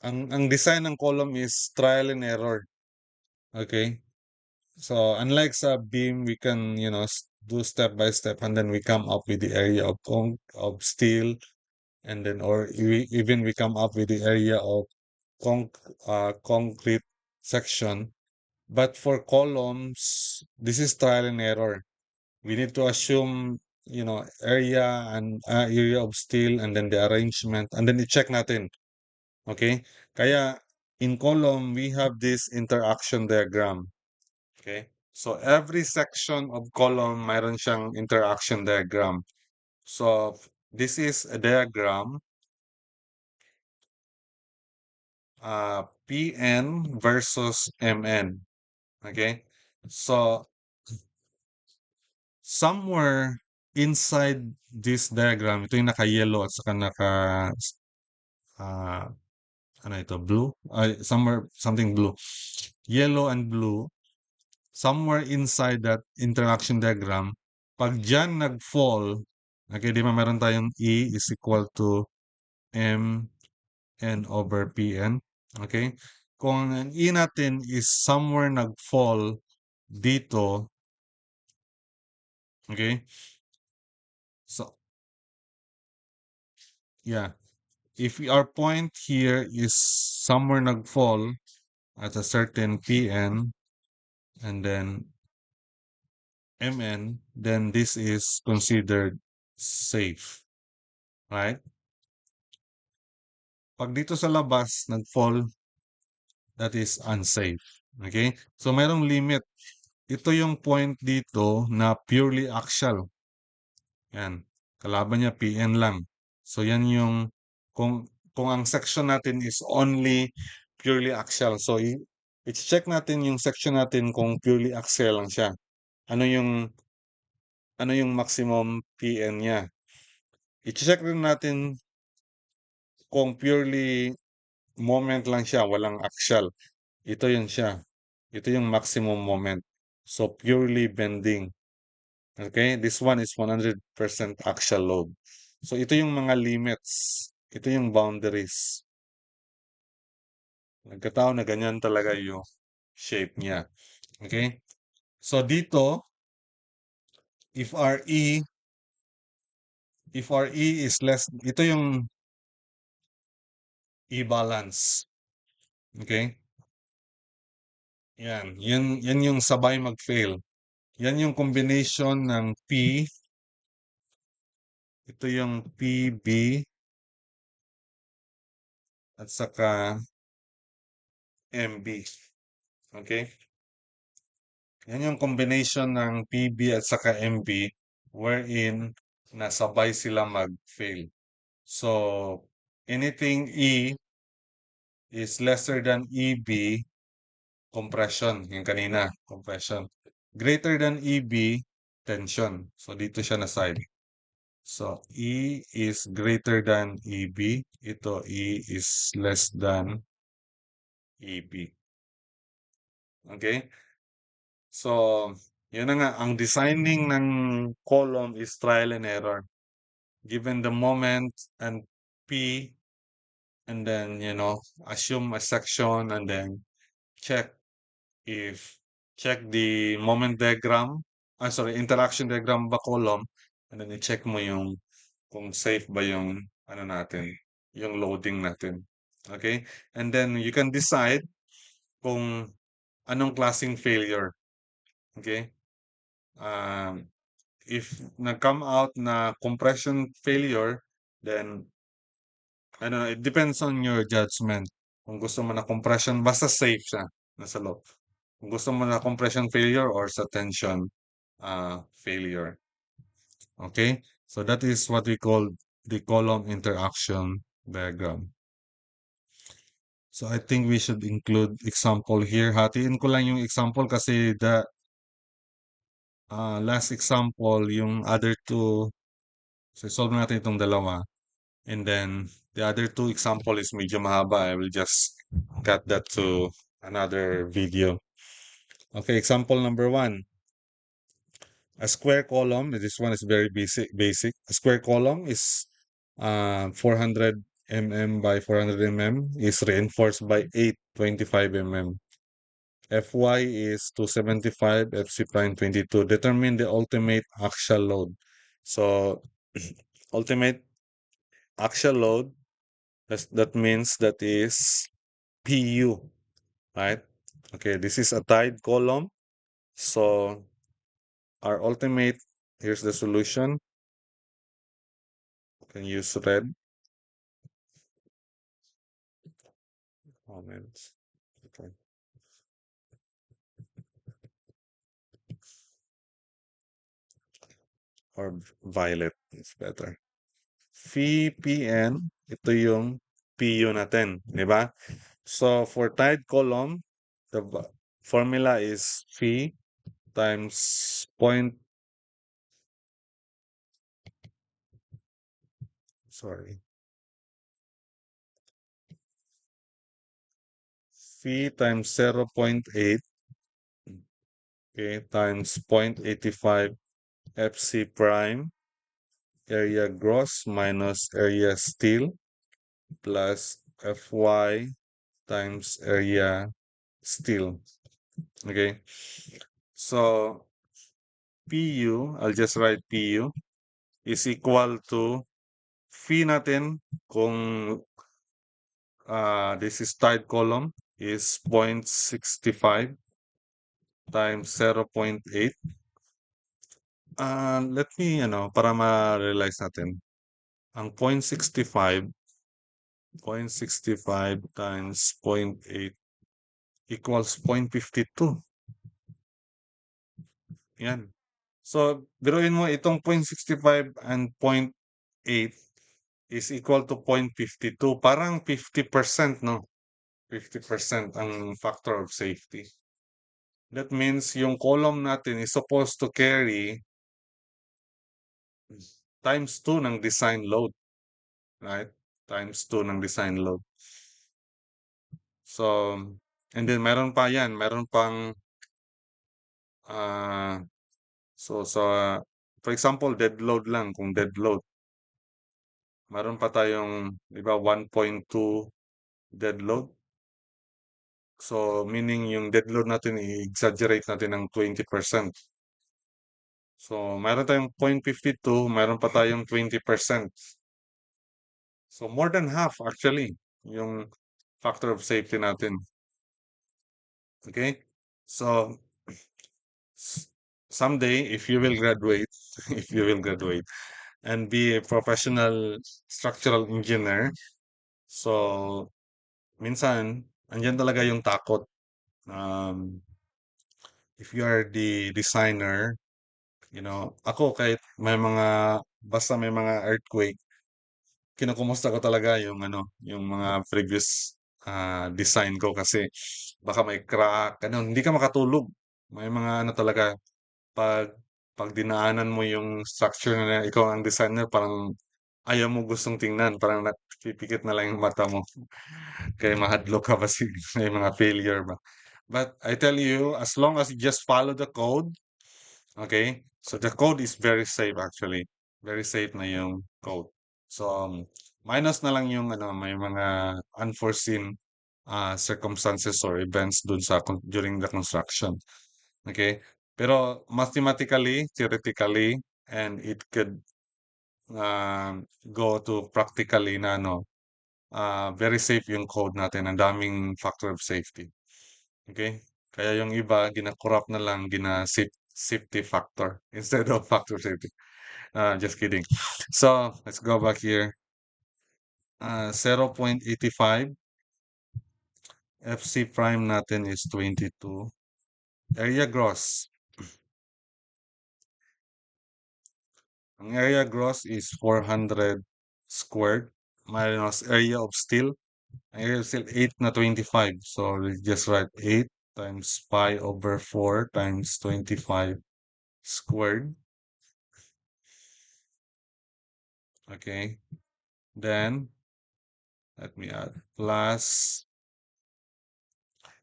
ang design ng column is trial and error. Okay? So unlike sa beam, we can, do step by step and then we come up with the area of steel and then or even we come up with the area of concrete section. But for columns, this is trial and error. We need to assume, area and area of steel and then the arrangement and then i-check natin. Okay? Kaya in column, we have this interaction diagram. Okay? So every section of column mayroon siyang interaction diagram. So this is a diagram, PN versus MN. Okay? So somewhere inside this diagram, ito yung naka-yellow at saka uh, ano ito, blue? Somewhere, something blue. Yellow and blue, somewhere inside that interaction diagram, pag dyan nag-fall, okay, di ba meron tayong E is equal to MN over PN, okay? Kung ang E natin is somewhere nag-fall dito, okay? So, yeah. If our point here is somewhere nag-fall at a certain PN and then MN, then this is considered safe, right? Pag dito sa labas nag-fall, that is unsafe. Okay? So mayroong limit. Ito yung point dito na purely axial. Yan. Kalaban niya PN lang. So yan yung kung ang section natin is only purely axial. So i-check natin yung section natin kung purely axial lang siya. Ano yung maximum PN niya? I-check rin natin kung purely moment lang siya, walang axial. Ito yun siya. Ito yung maximum moment. So purely bending. Okay? This one is 100% axial load. So ito yung mga limits. Ito yung boundaries. Nagkataon na ganyan talaga yung shape niya. Okay? So dito, if RE is less, ito yung E-balance. Okay? Yan yung sabay mag-fail. Yan yung combination ng P, ito yung PB, at saka MB. Okay? Yan yung combination ng PB at saka MB wherein nasabay sila mag-fail. So, anything E is lesser than EB, compression. Yung kanina, compression. Greater than EB, tension. So, dito siya na side. So, E is greater than EB. Ito, E is less than EB. Okay? So, yun na nga, ang designing ng column is trial and error. Given the moment and P, and then, assume a section and then check if check the moment diagram, sorry, interaction diagram ba column, and then i-check mo yung kung safe ba yung ano natin, yung loading natin. Okay? And then you can decide kung anong klaseng failure. Okay? Um, if nag-come out na compression failure, then ano, it depends on your judgment. Kung gusto mo na compression, basta safe siya nasa loob. Kung gusto mo na compression failure or sa tension failure. Okay? So that is what we call the column interaction diagram. So I think we should include example here. Hatiin ko lang yung example kasi the last example, yung other two, so solve natin itong dalawa. And then the other two example is medyo mahaba. I will just cut that to another video. Okay, example number 1. A square column, this one is very basic. A square column is 400 mm by 400 mm is reinforced by 825 mm. Fy is 275, Fc prime 22. Determine the ultimate axial load. So ultimate axial load, that means that is Pu, right? Okay, this is a tied column. So our ultimate, here's the solution. You can use red comments. Okay. Or violet is better. Phi Pn, ito yung Pu natin, di ba? So for tied column, the formula is phi times phi times 0.8, okay, times 0.85 Fc prime area gross minus area steel plus Fy times area steel. Okay. So Pu, I'll just write Pu is equal to phi natin kung this is tied column is 0.65 times 0.8. Let me, para ma-realize natin. Ang 0.65 times 0.8 equals 0.52. Yan. So, biruin mo itong 0.65 and 0.8 is equal to 0.52. Parang 50%, no? 50% ang factor of safety. That means yung column natin is supposed to carry times 2 ng design load. Right? Times 2 ng design load. So, and then meron pa yan. Meron pang, for example, dead load lang. Kung dead load, meron pa tayong, di ba, 1.2 dead load. So, meaning yung dead load natin, i-exaggerate natin ng 20%. So, meron tayong 0.52, meron pa tayong 20%. So, more than half actually, yung factor of safety natin. Okay? So, someday, if you will graduate, if you will graduate, and be a professional structural engineer, so, minsan, andyan talaga yung takot. If you are the designer, ako kahit basta may mga earthquake, kinukumusta ko talaga yung mga previous design ko kasi baka may crack, hindi ka makatulog. May mga talaga, pag dinaanan mo yung structure na ikaw ang designer, parang ayaw mo gustong tingnan, parang napipikit na lang yung mata mo. Kaya mahadlok ka kasi may mga failure ba. But I tell you, as long as you just follow the code, okay? So the code is very safe actually. Very safe na yung code. So minus na lang yung may mga unforeseen circumstances or events dun sa during the construction. Okay? Pero mathematically, theoretically, and it could go to practically na ano, very safe yung code natin. Ang daming factor of safety. Okay? Kaya yung iba, gina-corrupt na lang, safety factor instead of factor safety. Just kidding. So, let's go back here. 0.85. FC prime natin is 22. Area gross. Ang area gross is 400 squared minus area of steel. Ang area of steel 8 na 25. So, we just write 8 times pi over 4 times 25 squared. Okay. Then, let me add plus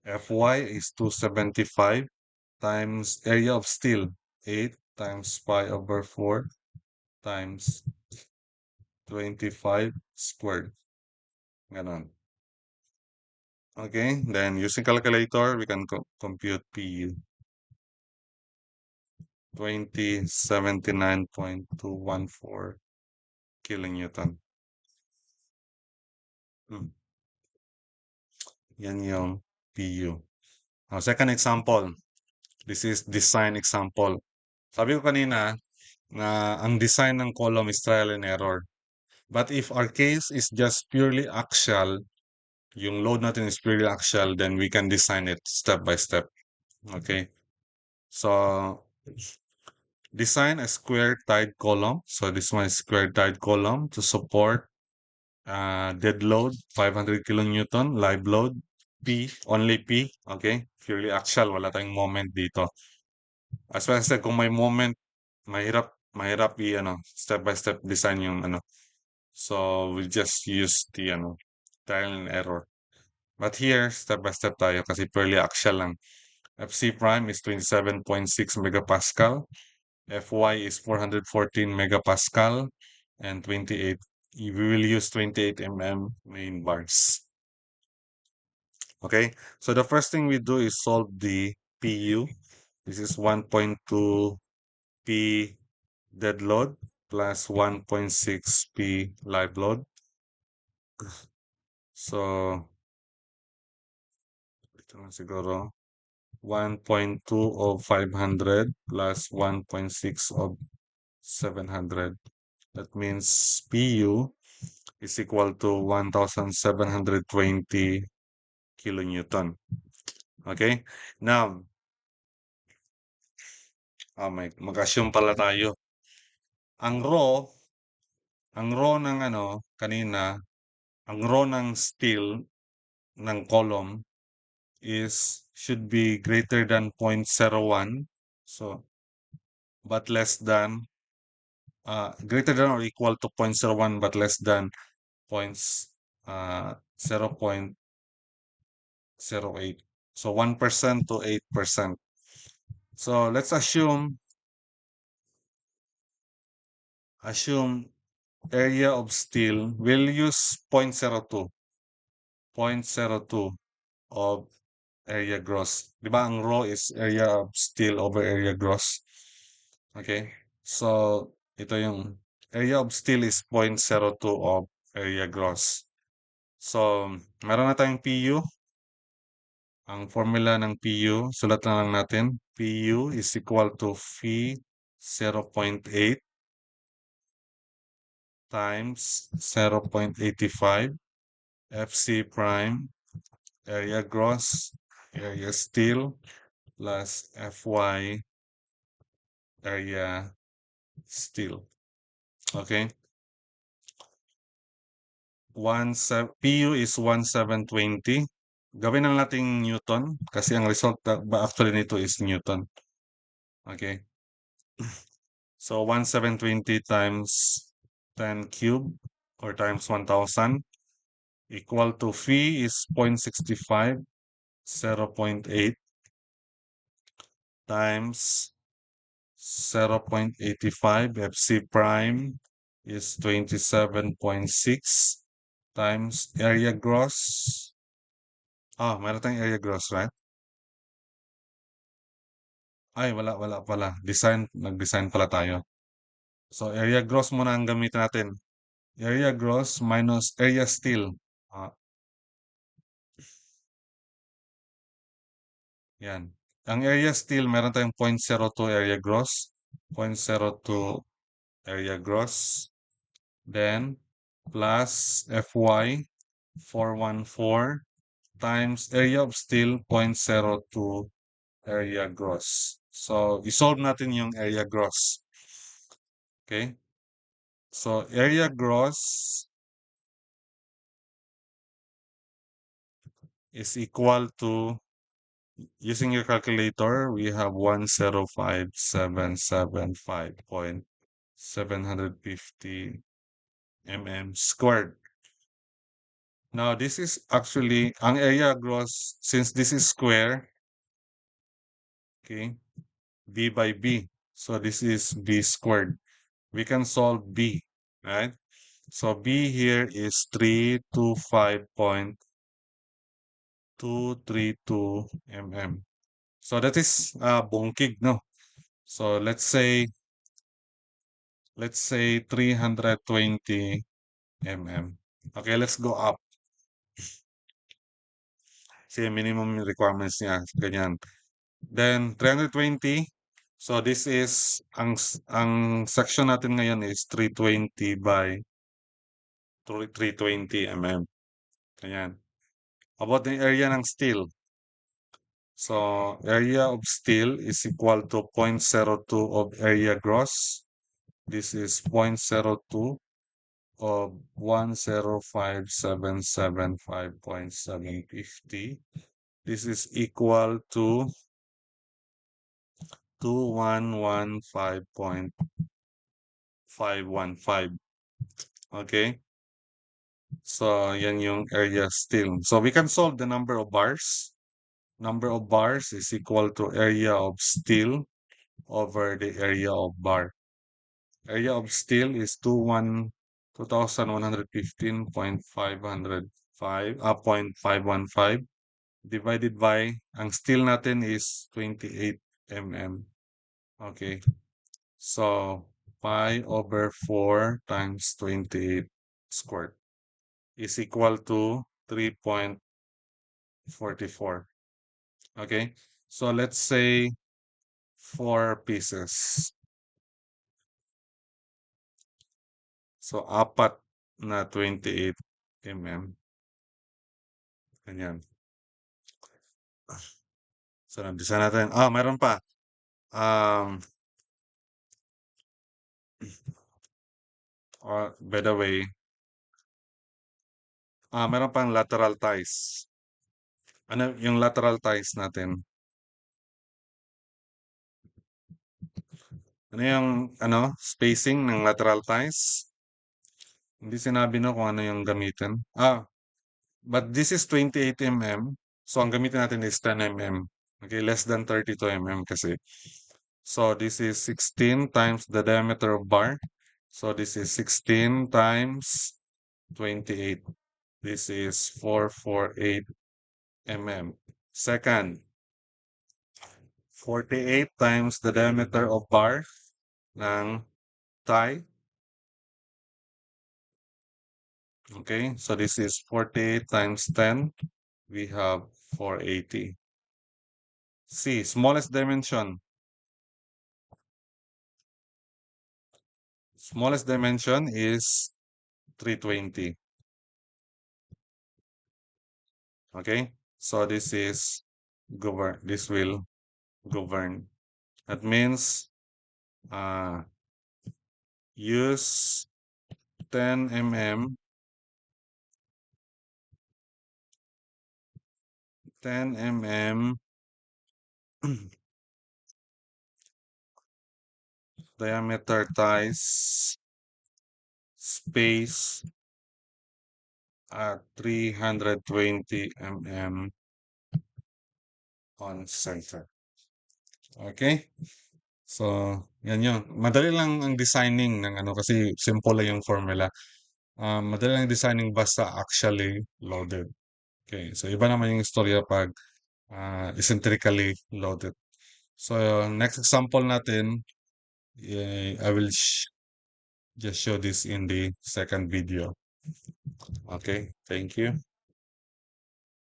Fy is 275 times area of steel 8 times pi over 4 times 25 squared. Ganon. Okay, then using calculator, we can compute Pu. 2079.214 kilonewton. Hmm. Yan yung Pu. Now, second example. This is design example. Sabi ko kanina na ang design ng column is trial and error. But if our case is just purely axial, yung load natin is purely axial, then we can design it step by step. Okay. So, design a square tied column. So this one is square tied column to support dead load 500 kilonewton, live load P, only P, okay? Purely axial, wala tayong moment dito. As well as kung may moment, mahirap step by step design yung ano. So we just use the trial and error. But here, step by step tayo kasi purely axial lang. FC prime is 27.6 megapascal. Fy is 414 megapascal and 28. We will use 28 main bars. Okay, so the first thing we do is solve the Pu. This is 1.2 P dead load plus 1.6 P live load. So, ito na siguro. 1.2 of 500 plus 1.6 of 700. That means Pu is equal to 1,720 kilonewton. Okay? Now, mag-assume pala tayo. Ang raw ng kanina, ang raw ng steel ng column should be greater than 0.01. So, but less than, greater than or equal to 0.01 but less than 0.08. So 1% to 8%. So let's assume area of steel, we'll use 0.02. 0.02 of area gross. Di ba ang raw is area of steel over area gross? Okay? So, ito yung area of steel is 0.02 of area gross. So, meron na tayong Pu. Ang formula ng Pu, sulat na lang natin. Pu is equal to Phi 0.8 times 0.85 FC prime area gross area steel plus Fy area steel. Okay? Pu is 1720. Gawin lang natin Newton kasi ang result actually nito is Newton. Okay? So 1720 times 10 cube or times 1000 equal to Phi is 0.65, 0.8 times 0.85 FC prime is 27.6 times area gross Meron tayong area gross, right? Ay, wala pala. Nag-design pala tayo. So, area gross muna ang gamitin natin. Area gross minus area still. Ah, yan. Ang area still, meron tayong 0.02 area gross. 0.02 area gross. Then, plus FY 414 times area of steel 0.02 area gross. So, isolve natin yung area gross. Okay? So, area gross is equal to, using your calculator, we have 105,775.750 mm squared. Now, this is actually, ang area gross, since this is square, okay, B by B. So, this is B squared. We can solve B, right? So, B here is 325.232 mm. So, that is bungkig, no? So, let's say 320 mm. Okay, let's go up. Kasi minimum requirements niya, ganyan. Then 320. So this is ang section natin ngayon is 320 by 320 mm. Ganyan. About the area ng steel. So area of steel is equal to 0.02 of area gross. This is 0.02 of 105,775.750. This is equal to 2115.515. Okay? So, yan yung area still. So, we can solve the number of bars. Number of bars is equal to area of steel over the area of bar. Area of steel is 2,115.515 divided by, ang steel natin is 28 mm. Okay. So, pi over 4 times 28 squared is equal to 3.44. Okay? So, let's say 4 pieces. So, apat na 28 mm. Ganyan. So, nabisa natin. Meron pa. By the way, meron pang lateral ties. Ano yung lateral ties natin? Ano yung spacing ng lateral ties? Hindi sinabi no kung ano yung gamitin. But this is 28 mm. So, ang gamitin natin is 10 mm. Okay, less than 32 mm kasi. So, this is 16 times the diameter of bar. So, this is 16 times 28. This is 448 mm. Second, 48 times the diameter of bar ng tie. Okay, so this is 48 times 10. We have 480. C, smallest dimension. Smallest dimension is 320. Okay, so this is govern. This will govern. That means use 10 mm, 10 mm diameter ties space at 320 mm on center. Okay? So, yan yun. Madali lang ang designing ng kasi simple lang yung formula. Madali lang designing basta actually loaded. Okay, so iba naman yung istorya pag eccentrically loaded. So next example natin, I will just show this in the second video. Okay, thank you.